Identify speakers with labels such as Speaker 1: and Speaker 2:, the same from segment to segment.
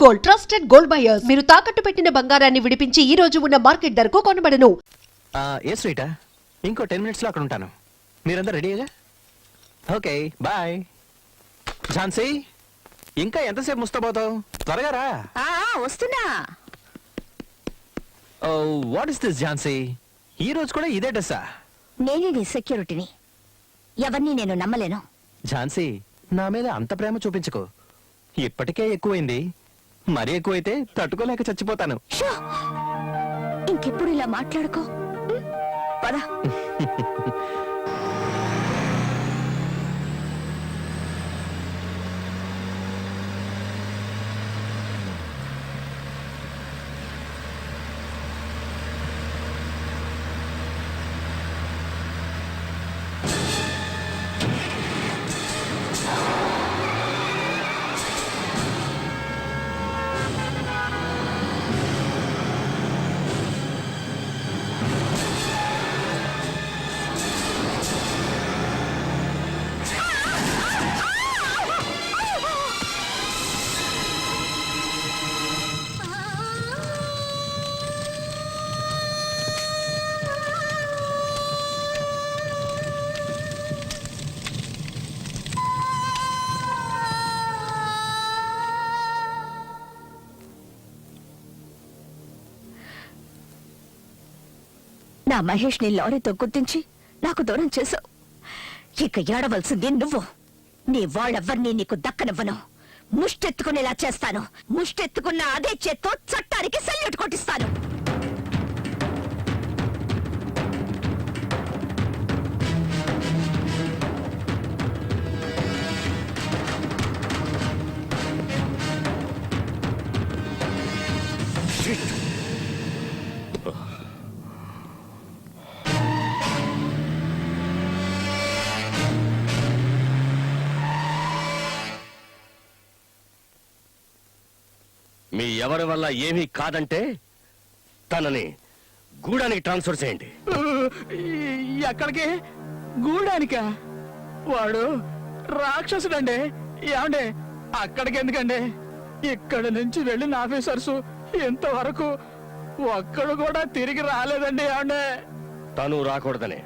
Speaker 1: Gold, trusted gold buyers. మీరు తాకట్టు పెట్టిన బంగారాన్ని విడిపించి ఈ రోజు ఉన్న మార్కెట్ ధరకు కొనబడను.
Speaker 2: ఏ స్వీటా, ఇంకో 10 minutes లో అక్కడ ఉంటాను. మీరందరూ రెడీగా? Okay, bye. ఝాన్సీ, ఇంకా ఎంతసేపు ముస్తాబోతావు? త్వరగా రా.
Speaker 3: వస్తున్నా.
Speaker 2: What is this Jhansi? ఈ రోజు కూడా ఇదే డ్రెస్సా?
Speaker 3: నేనే నీ సెక్యూరిటీని, ఎవరిని నేను నమ్మలేను.
Speaker 2: ఝాన్సీ, నా మీద అంత ప్రేమ చూపించుకో. ఇప్పటికే ఎక్కువైంది, మరీ ఎక్కువైతే తట్టుకోలేక చచ్చిపోతాను.
Speaker 3: ఇంకెప్పుడు ఇలా మాట్లాడుకో. పద. నా మహేష్ ని లారీతో గుర్తించి నాకు దూరం చేశావు. ఇక ఏడవలసింది నువ్వు. నీ వాళ్ళెవ్వరినీ నీకు దక్కనివ్వను. ముష్టెత్తుకునేలా చేస్తాను. ముష్టెత్తుకున్న అదే చేత్తో చట్టానికి సెల్యూట్ కొట్టిస్తాను.
Speaker 4: మీ ఎవరి వల్ల ఏమీ కాదంటే తనని గూడానికి ట్రాన్స్ఫర్ చేయండి.
Speaker 5: ఎక్కడికి? గూడానికా? వాడు రాక్షసుడండి. ఏమండి, అక్కడికి ఎందుకండి? ఇక్కడి నుంచి వెళ్ళిన ఆఫీసర్స్ ఇంతవరకు ఒక్కడు కూడా తిరిగి రాలేదండి. ఏమండి,
Speaker 4: తను రాకూడదని.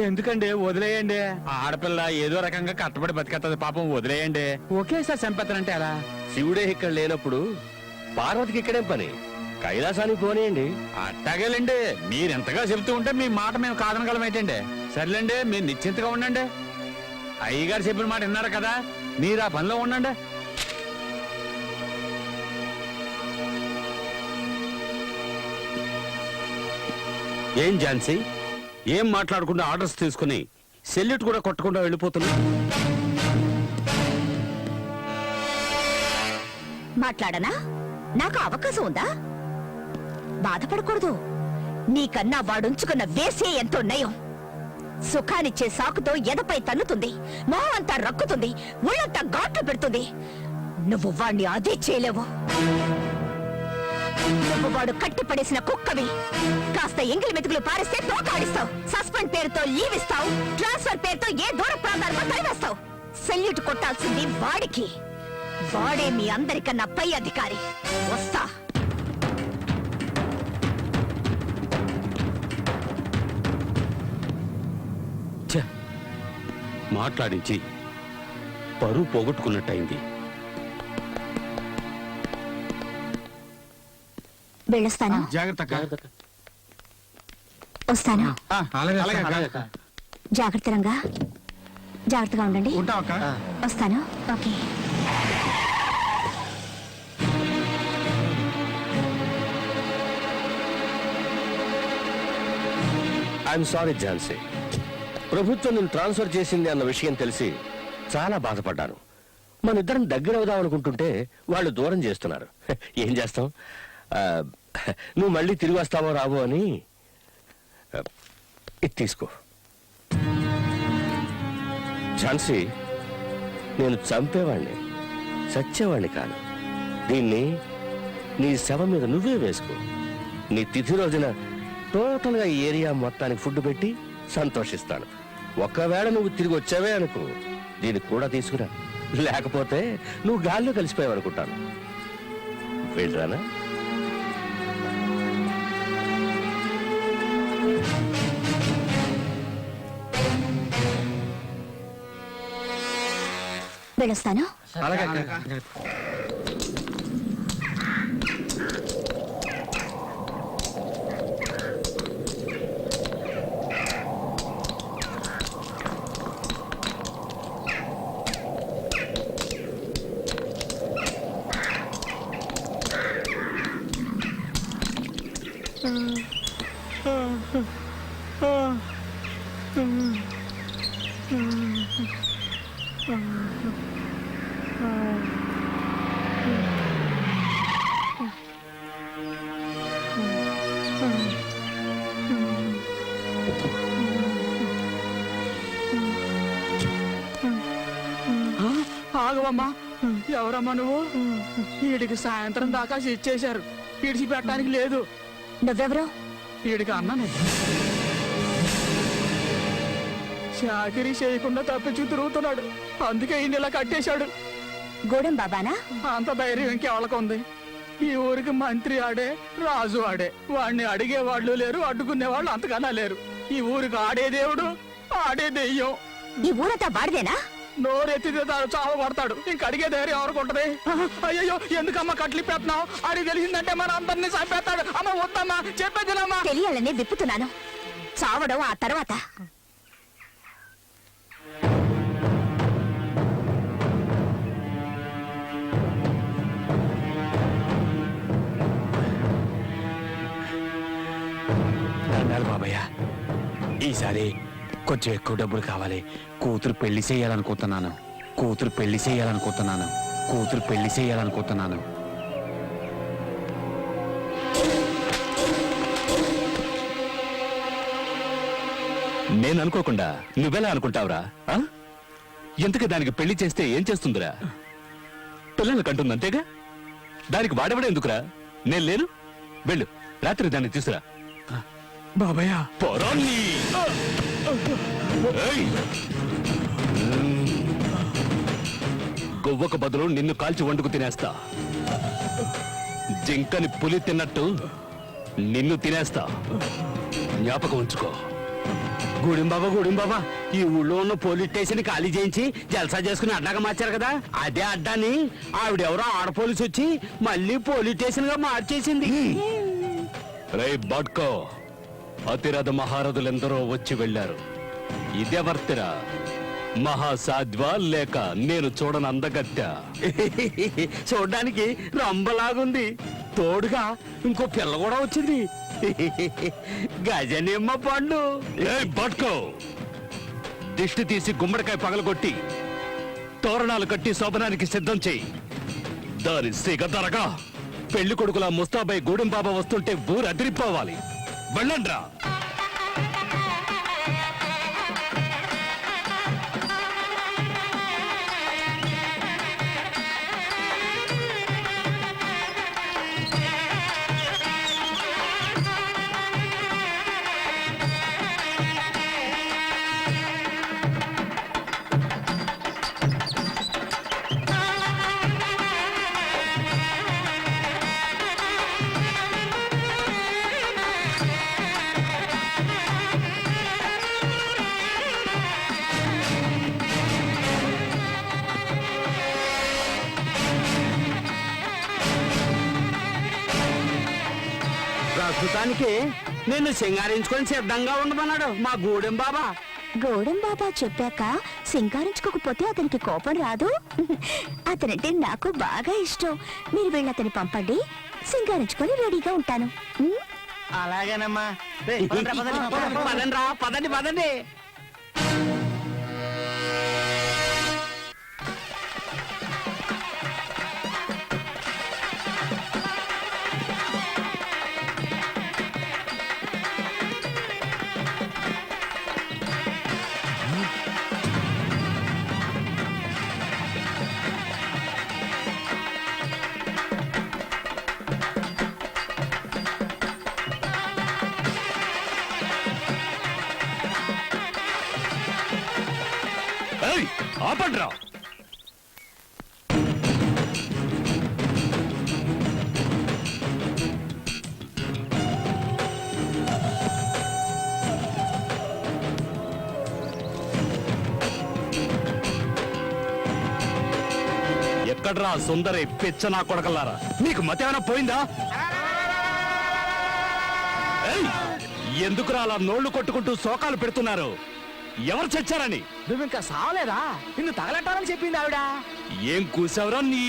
Speaker 5: ఎందుకండి? వదిలేయండి. ఆడపిల్ల ఏదో రకంగా కట్టబడి బతికేస్తుంది. పాపం వదిలేయండి. ఒకేసారి చంపేస్తానంటే అలా?
Speaker 4: శివుడే ఇక్కడ లేనప్పుడు పార్వతికి ఇక్కడేం పని? కైలాసానికి పోనీయండి.
Speaker 5: అట్టగలండి. మీరెంతగా చెబుతూ ఉంటే మీ మాట మేము కాదనగలమేటండి. సర్లేండి, మీరు నిశ్చింతగా ఉండండి. అయ్యగారు చెప్పిన మాట విన్నారు కదా, మీరు ఆ పనిలో ఉండండి.
Speaker 4: ఏం ఝాన్సీ, ఏం మాట్లాడకుండా ఆర్డర్స్ తీసుకుని సెల్యూట్ కూడా కొట్టకుండా వెళ్ళిపోతున్నా?
Speaker 3: మాట్లాడనా? నాకు అవకాశం ఉందా? బాధపడకూడదు. నీకన్నా వాడుంచుకున్న వేసే ఎంతో నయం. సుఖానిచ్చే సాకుతో ఎదపై తన్నుతుంది, మొహం అంతా రక్కుతుంది, ఒళ్ళంతా ఘాట్లు పెడుతుంది. నువ్వు వాణ్ణి అదే చేయలేవు. నువ్వు వాడు కట్టిపడేసిన కుక్కవి. కాస్త ఎంగిలి మెతుకులు పారేస్తే తోకాడిస్తావు. సస్పెండ్ పేరుతో లీవ్ ఇస్తావు. ట్రాన్స్ఫర్ పేరుతో ఏ దూర ప్రాంతాలకు తరివేస్తావు. సెల్యూట్ కొట్టాల్సింది వాడికి. వాడే మీ అందరికన్నా పై అధికారి. వస్తా.
Speaker 4: మాట్లాడించి పరువు పోగొట్టుకున్నట్టయింది.
Speaker 3: వెళ్ళొస్తాను.
Speaker 5: జాగ్రత్త.
Speaker 3: వస్తాను. జాగ్రత్త రంగా. జాగ్రత్తగా ఉండండి. వస్తాను. ఓకే.
Speaker 4: ఐఎమ్ సారీ ఝాన్సీ, ప్రభుత్వం నేను ట్రాన్స్ఫర్ చేసింది అన్న విషయం తెలిసి చాలా బాధపడ్డాను. మన ఇద్దరం దగ్గర అవుదాం అనుకుంటుంటే వాళ్ళు దూరం చేస్తున్నారు. ఏం చేస్తాం? నువ్వు మళ్ళీ తిరిగి వస్తావో రావో అని ఇది తీసుకో. ఝాన్సీ, నేను చంపేవాణ్ణి, చచ్చేవాణ్ణి కాదు. దీన్ని నీ శవం మీద నువ్వే వేసుకో. నీ తిథి రోజున టోటల్ గా ఈ ఏరియా మొత్తానికి ఫుడ్ పెట్టి సంతోషిస్తాను. ఒకవేళ నువ్వు తిరిగి వచ్చావే అనుకో, దీనికి కూడా తీసుకురా. లేకపోతే నువ్వు గాల్లో కలిసిపోయావు అనుకుంటాను. వెళ్ళరానా?
Speaker 3: వెళ్ళొస్తాను.
Speaker 6: ఆగవమ్మా, ఎవరమ్మా నువ్వు? వీడికి సాయంత్రం దాకా ఇచ్చేశారు, విడిచిపెట్టడానికి లేదు.
Speaker 3: నువ్వెవరు?
Speaker 6: వీడికి అన్ననే చాకరీ చేయకుండా తప్పించి తిరుగుతున్నాడు, అందుకే ఈయన ఇలా కట్టేశాడు.
Speaker 3: గూడెం బాబానా?
Speaker 6: అంత ధైర్యం ఇంకెవరికి ఉంది? ఈ ఊరికి మంత్రి ఆడే, రాజు ఆడే. వాడిని అడిగే వాళ్ళు లేరు, అడ్డుకునే వాళ్ళు అంతకన్నా లేరు. ఈ ఊరికి ఆడే దేవుడు, ఆడే దెయ్యం.
Speaker 3: ఈ ఊరంతా వాడిదేనా?
Speaker 6: నోరెత్తితే చావ పడతాడు, ఇంక అడిగే ధైర్యం ఎవరికి ఉంటది? అయ్యో, ఎందుకమ్మా కట్లి పెట్టినావు? అడిగి తెలిసిందంటే మన అందరినీ చంపేస్తాడు. అమ్మ వద్దమ్మా, చెప్పేదినమ్మా.
Speaker 3: తెలియాలని విప్పుతున్నాను, చావడం ఆ తర్వాత.
Speaker 5: దండాలు బాబయ్య, ఈసారి కొంచెం ఎక్కువ డబ్బులు కావాలి. కూతురు పెళ్లి చేయాలనుకుంటున్నాను. నేను అనుకోకుండా నువ్వెలా అనుకుంటావురా? ఎందుకు దానికి పెళ్లి చేస్తే ఏం చేస్తుందిరా? పిల్లలు కంటుంది అంతేగా. దానికి వాడబడే ఎందుకురా? నేను లేను, వెళ్ళు, రాత్రి దాన్ని తీసురా.
Speaker 6: బాబయ్య,
Speaker 5: పొరాన్ని గొవ్వకు బదులు నిన్ను కాల్చి వండుకు తినేస్తా. జింకని పులి తిన్నట్టు నిన్ను తినేస్తా, జ్ఞాపకం ఉంచుకో.
Speaker 6: గూడెం బాబా, ఈ ఊళ్ళో ఉన్న పోలీస్ స్టేషన్ ఖాళీ చేయించి జల్సా చేసుకుని అడ్డాగా మార్చారు కదా, అదే అడ్డాని ఆవిడెవరో ఆడ పోలీసు వచ్చి మళ్ళీ పోలీస్ స్టేషన్ గా మార్చేసింది.
Speaker 5: రే బాడ్కో, అతిరథ మహారథులెందరో వచ్చి వెళ్ళారు. ఇదెవర్తిరా? మహాసాధ్వా లేక నేను చూడని అందగత్య?
Speaker 6: చూడ్డానికి రంబలాగుంది, తోడుగా ఇంకో పిల్ల కూడా వచ్చింది. గజనిమ్మ పండు.
Speaker 5: బాడ్కో, దిష్టి తీసి గుమ్మడికాయ పగలగొట్టి తోరణాలు కట్టి శోభనానికి సిద్ధం చెయ్యి. దాని సిగ ధరగా పెళ్లి కొడుకులా ముస్తాబై గూడెం బాబా వస్తుంటే ఊరు అదిరిపోవాలి. వెళ్ళండ్రా.
Speaker 6: ప్రస్తుతానికి నిన్ను సింగారించుకొని సిద్ధంగా ఉండమన్నాడు మా గూడెం బాబా.
Speaker 3: గూడెం బాబా చెప్పాక సింగారించుకోకపోతే అతనికి కోపం రాదు. అతనంటే నాకు బాగా ఇష్టం. మీరు వెళ్ళి అతన్ని పంపండి, సింగారించుకొని రెడీగా ఉంటాను.
Speaker 6: అలాగేనమ్మా. పదండి.
Speaker 5: ఆపండ్రా. ఎక్కడ్రా సుందరి పిచ్చ నా కొడకల్లారా, మీకు మతేమైనా పోయిందా? ఏయ్, ఎందుకురా అలా నోళ్లు కొట్టుకుంటూ శోకాలు పెడుతున్నారు? ఎవరు చచ్చారని?
Speaker 2: నువ్వు ఇంకా సావలేదా? నిన్ను తగలట్టాలని చెప్పింది ఆవిడ.
Speaker 5: ఏం కూసావురా నీ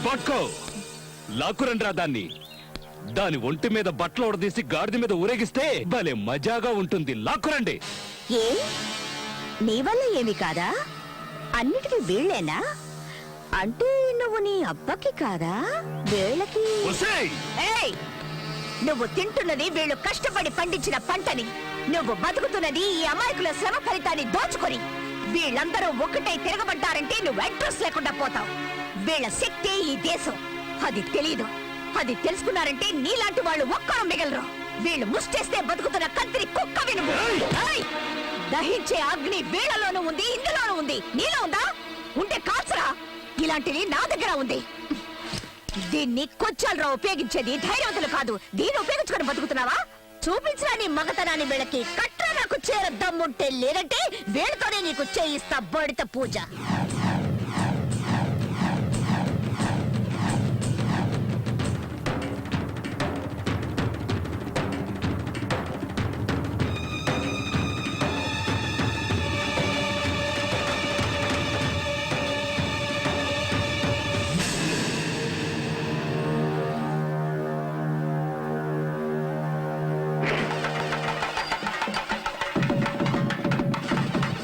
Speaker 5: బట్కో లాక్కురండిరా దాన్ని. దాని ఒంటి మీద బట్టలు ఉడదీసి గాడిద మీద ఊరేగిస్తే భలే మజాగా ఉంటుంది. లాక్కురండి.
Speaker 3: ఏ నీ వల్ల ఏమి కాదా? అన్నిటికీ వీళ్ళేనా? అంటే నువ్వు నీ అబ్బకి కాదా? వీళ్ళకి
Speaker 5: ఒసేయ్!
Speaker 3: ఏయ్! నువ్వు తింటున్నది వీళ్ళు కష్టపడి పండించిన పంటని, నువ్వు బతుకుతున్నది ఈ అమాయకుల శ్రమ ఫలితాన్ని దోచుకొని. వీళ్ళందరూ ఒక్కటై తిరగబడ్డారంటే నువ్వు అడ్రస్ లేకుండా పోతావు. వీళ్ళ శక్తి ఈ దేశం, అది తెలీదు. అది తెలుసుకున్నారంటే నీలాంటి వాళ్ళు ఒక్కరు మిగలరు. వీళ్ళు ముష్టేస్తే బతుకుతున్న కత్తిరి కుక్క వినుము. ఏయ్! దహించే అగ్ని వీళ్ళలోనూ ఉంది, ఇందులోనూ ఉంది. నీలో ఉందా? ఉంటే కాల్చరా. ఇలాంటివి నా దగ్గర ఉంది. దీన్ని కొచ్చాలరా ఉపయోగించేది, ధైర్యవంతులు కాదు. దీన్ని ఉపయోగించుకొని బతుకుతున్నావా? చూపించరా నీ మగతనాన్ని. వీళ్ళకి కట్రా నాకు చేర దమ్ముంటే, లేదంటే వీళ్ళతోనే నీకు చేయిస్తా బడిత పూజ.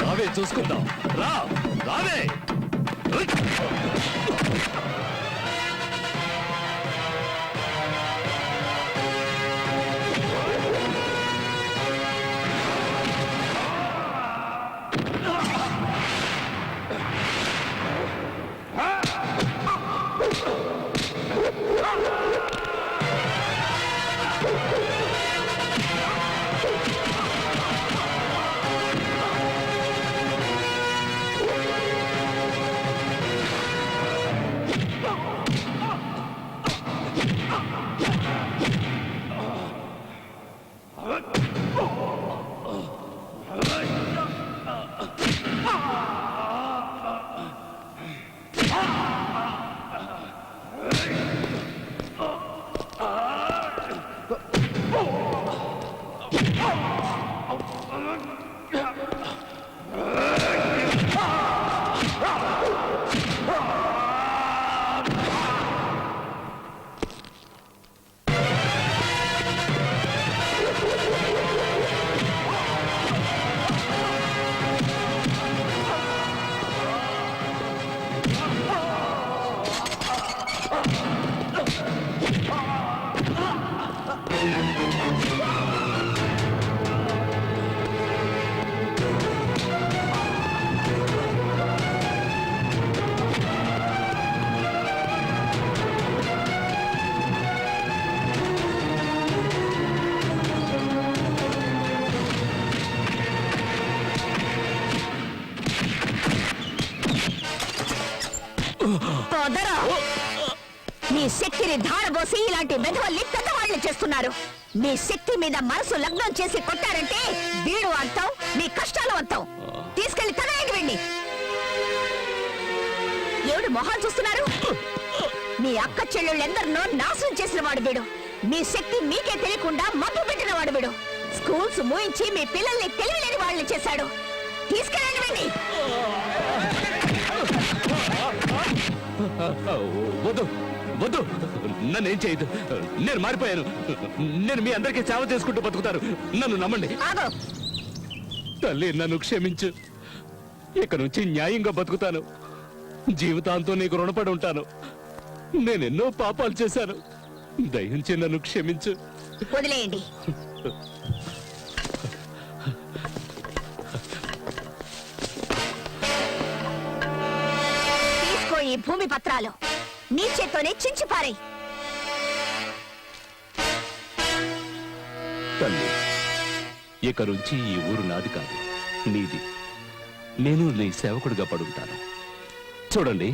Speaker 5: రావే చూసుకుందాం. రా రావే.
Speaker 3: సోదరా, నీ శక్తిని ధారబోసి ఇలాంటి వెధవల్ని పెద్దవాళ్ళు చేస్తున్నారు. మీ శక్తి మీద మనసు లగ్నం చేసి కొట్టారంటే వీడు అంతం, మీ కష్టాలు అంతం. తీసుకెళ్లి తగలేండి వీడిని. ఏమిటి మొహాలు చూస్తున్నారు? మీ అక్క చెల్లెళ్ళెందరినో నాశనం చేసిన వాడు వీడు. మీ శక్తి మీకే తెలియకుండా మబ్బు పెట్టిన వాడు వీడు. స్కూల్స్ మూయించి మీ పిల్లల్ని తెలివిలేని వాళ్ళని చేశాడు. తీసుకెళ్ళండి వీడిని.
Speaker 5: వద్దు వద్దు, నన్నేం చేయదు. నేను మారిపోయాను. నేను మీ అందరికీ సేవ చేసుకుంటూ బతుకుతారు. నన్ను నమ్మండి.
Speaker 3: ఆగో.
Speaker 5: తల్లి, నన్ను క్షమించు. ఇక నుంచి న్యాయంగా బతుకుతాను. జీవితాంతం నీకు రుణపడి ఉంటాను. నేనెన్నో పాపాలు చేశాను. దయించి నన్ను క్షమించు.
Speaker 3: వదిలేయండి. తీసుకో ఈ భూమి పత్రాలు. నీ చేత్తోనే చించిపారే.
Speaker 5: తల్లి, ఇక నుంచి ఈ ఊరు నాది కాదు, నీది. నేను నీ సేవకుడిగా పడుంటాను. చూడండి,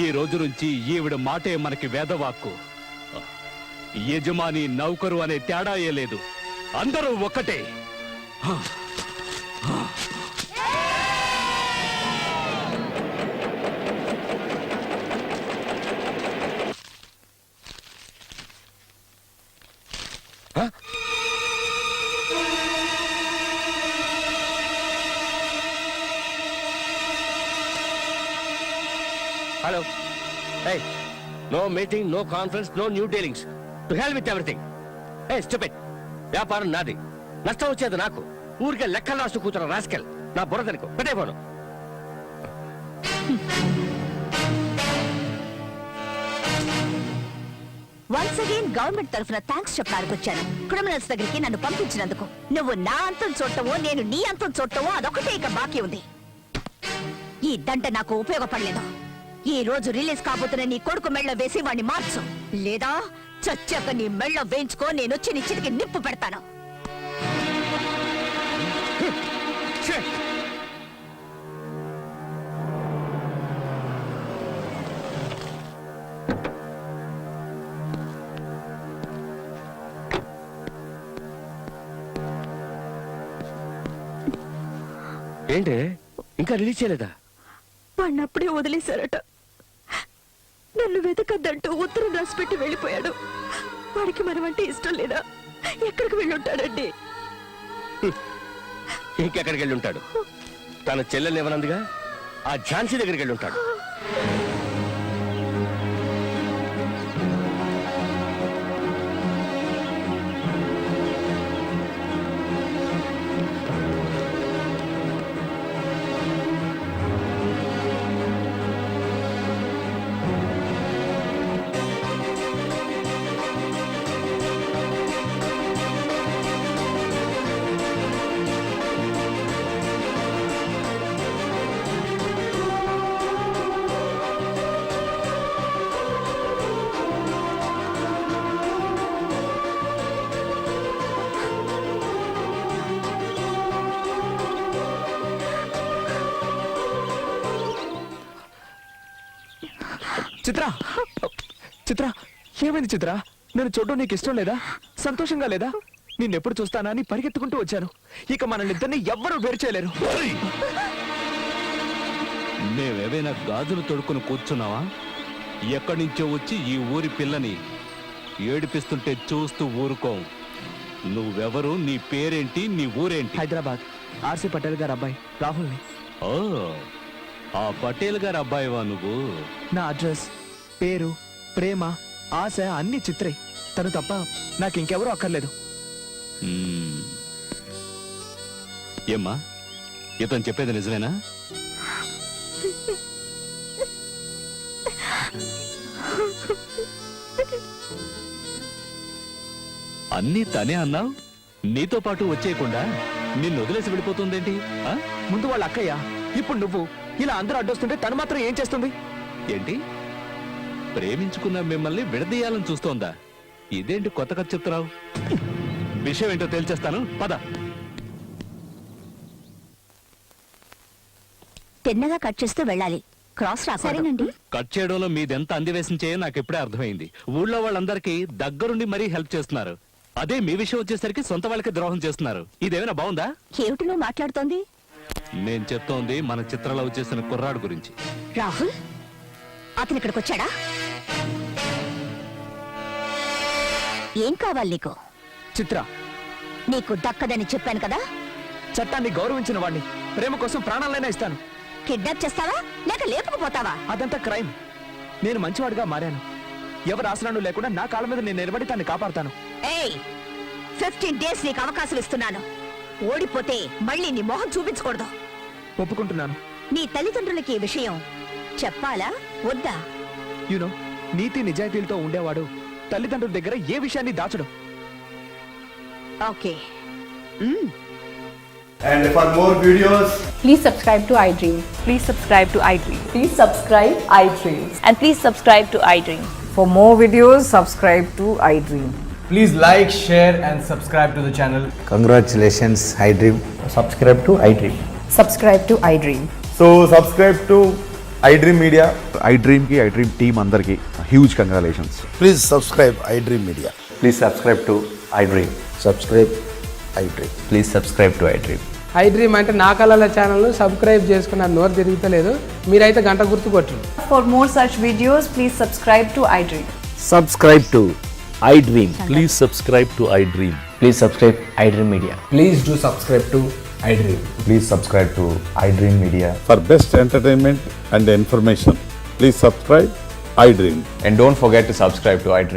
Speaker 5: ఈ రోజు నుంచి ఈవిడ మాటే మనకి వేదవాక్కు. యజమాని నౌకరు అనే తేడా ఏ లేదు. అందరూ ఒక్కటే.
Speaker 4: Hello, hey, no meeting, no conference, no new dealings. To hell with everything. Hey, stupid. వ్యాపారం నాది, నష్టం వచ్చేది నాకు. ఊరికే లెక్కలు రాస్తూ కూర్చున్న రాస్కెల్. నా బుర్రదనుకో పెట్టేపోను.
Speaker 3: వన్స్ అగైన్ గవర్నమెంట్ తరఫున థ్యాంక్స్ చెప్పడానికి వచ్చాను. క్రిమినల్స్ దగ్గరికి నన్ను పంపించినందుకు. నువ్వు నా అంతం చూడటమో నేను నీ అంతం చూడటమో అదొకటే ఇక బాకీ ఉంది. ఈ దంట నాకు ఉపయోగపడలేదు. ఈ రోజు రిలీజ్ కాబోతున్న నీ కొడుకు మెళ్ళ వేసి వాణ్ణి మార్చు, లేదా చచ్చాక నీ మెళ్ళ వేయించుకో. నేను వచ్చి నీ చితికి నిప్పు పెడతాను.
Speaker 4: ఏంటి ఇంకా రిలీజ్ చేయలేదా?
Speaker 3: వాణ్ణప్పుడే వదిలేశారట. నన్ను వెతకద్దంటూ ఉత్తరం రాసిపెట్టి వెళ్ళిపోయాడు. వాడికి మనమంటే ఇష్టం లేదా? ఎక్కడికి వెళ్ళుంటాడండి?
Speaker 4: ఇంకెక్కడికి వెళ్ళి ఉంటాడు? తన చెల్లెల్ని ఇవ్వనందుగా ఆ ఝాన్సీ దగ్గరికి వెళ్ళి ఉంటాడు.
Speaker 2: చిత్ర, చిత్ర, ఏమైంది చిత్ర? నేను చూడడం నీకు ఇష్టం లేదా? సంతోషంగా లేదా? నిన్నెప్పుడు చూస్తానా అని పరిగెత్తుకుంటూ వచ్చాను. ఇక మనల్నిద్దరిని ఎవ్వరూ వేరు చేయలేరు.
Speaker 5: మేమేవైనా గాజులు తొడుక్కుని కూర్చున్నావా? ఎక్కడి నుంచో వచ్చి ఈ ఊరి పిల్లని ఏడిపిస్తుంటే చూస్తూ ఊరుకోం. నువ్వెవరు? నీ పేరేంటి? నీ ఊరేంటి?
Speaker 2: హైదరాబాద్ ఆర్సీ పటేల్ గారు అబ్బాయి రాహుల్ని.
Speaker 5: ఓ, ఆ పటేల్ గారి అబ్బాయివా నువ్వు?
Speaker 2: నా అడ్రస్, పేరు, ప్రేమ, ఆశ అన్ని చిత్రే. తను తప్ప నాకు ఇంకెవరూ అక్కర్లేదు.
Speaker 5: మ్మ్. ఏమ్మా, ఇతను చెప్పేది నిజమేనా? అన్నీ తనే అన్నావు. నీతో పాటు వచ్చేయకుండా నిన్ను వదిలేసి వెళ్ళిపోతుందేంటి? ఆ?
Speaker 2: ముందు వాళ్ళ అక్కయ్య, ఇప్పుడు నువ్వు. ఇలా అందరూ అడ్డొస్తుంటే తను మాత్రం ఏం చేస్తుంది?
Speaker 5: ఏంటి, ప్రేమించుకున్న మిమ్మల్ని విడదీయాలని చూస్తోందా? ఇదేంటి కొత్త కథ చెప్తున్నావు? విషయం ఏంటో తేల్చేస్తాను, పద.
Speaker 3: తిన్నగా కట్ చేస్తూ వెళ్ళాలి. క్రాస్ రా. సరేనండి.
Speaker 5: కట్ చేయడంలో మీదెంత అందివేశం చేయో నాకు ఇప్పుడే అర్థమైంది. ఊళ్ళో వాళ్ళందరికీ దగ్గరుండి మరీ హెల్ప్ చేస్తున్నారు. అదే మీ విషయం వచ్చేసరికి సొంత వాళ్ళకి ద్రోహం చేస్తున్నారు. ఇదేమైనా బాగుందా?
Speaker 3: ఏమిటి నువ్వు మాట్లాడుతోంది?
Speaker 5: నేను చెప్తోంది మన చిత్రలో చేసిన కుర్రాడు గురించి.
Speaker 3: రాహుల్, అతను ఇక్కడికి వచ్చాడా? ఏం కావాలి నీకు?
Speaker 2: చిత్ర,
Speaker 3: నీకు దక్కదని చెప్పాను కదా.
Speaker 2: చట్టాన్ని గౌరవించిన వాడిని, ప్రేమ కోసం ప్రాణాలైనా ఇస్తాను.
Speaker 3: కిడ్నాప్ చేస్తావా లేక లేపుకుపోతావా?
Speaker 2: అదంతా క్రైమ్. నేను మంచివాడిగా మారాను. ఎవరు ఆసనాలు లేకుండా నా కాళ్ళ మీద నేను నిలబడి తన్ని కాపాడుతాను.
Speaker 3: ఏయ్, 15 days నీకు అవకాశం ఇస్తున్నాను. ఓడిపోతే మళ్ళీ నీ మొహం చూపించకూడదు.
Speaker 2: ఒప్పుకుంటున్నాను.
Speaker 3: నీ తల్లిదండ్రులకి ఈ విషయం చెప్పాలా వద్దా?
Speaker 2: యూనో, నీతి నిజాయితీలతో ఉండేవాడు తల్లిదండ్రుల దగ్గర ఏ విషయాన్ని దాచడం.
Speaker 3: Okay.
Speaker 7: And for more videos,
Speaker 8: Please subscribe to iDream.
Speaker 9: Please subscribe to iDream.
Speaker 8: Please subscribe iDream.
Speaker 9: And please subscribe to iDream.
Speaker 8: For more videos, subscribe to iDream.
Speaker 7: please like, share and subscribe to the channel.
Speaker 10: Congratulations, iDream. Subscribe to iDream.
Speaker 8: Subscribe to iDream.
Speaker 7: So subscribe to iDream Media.
Speaker 11: iDream team andarki huge congratulations.
Speaker 10: Please subscribe iDream Media.
Speaker 11: Please subscribe to iDream.
Speaker 10: Subscribe iDream.
Speaker 11: Please subscribe to iDream.
Speaker 12: iDream అంటే నా కళల ఛానల్ను subscribe చేసుకున్న నోరు తిరుగుతలేదు. మీరైతే గంట గుర్తు కొట్టండి.
Speaker 9: For more such videos, please subscribe to iDream.
Speaker 4: Subscribe to iDream. Please subscribe to iDream.
Speaker 10: Please subscribe iDream Media.
Speaker 7: Please do subscribe to iDream.
Speaker 11: Please subscribe to iDream Media.
Speaker 13: For best entertainment and information,
Speaker 5: please subscribe iDream.
Speaker 7: And don't forget to subscribe to iDream.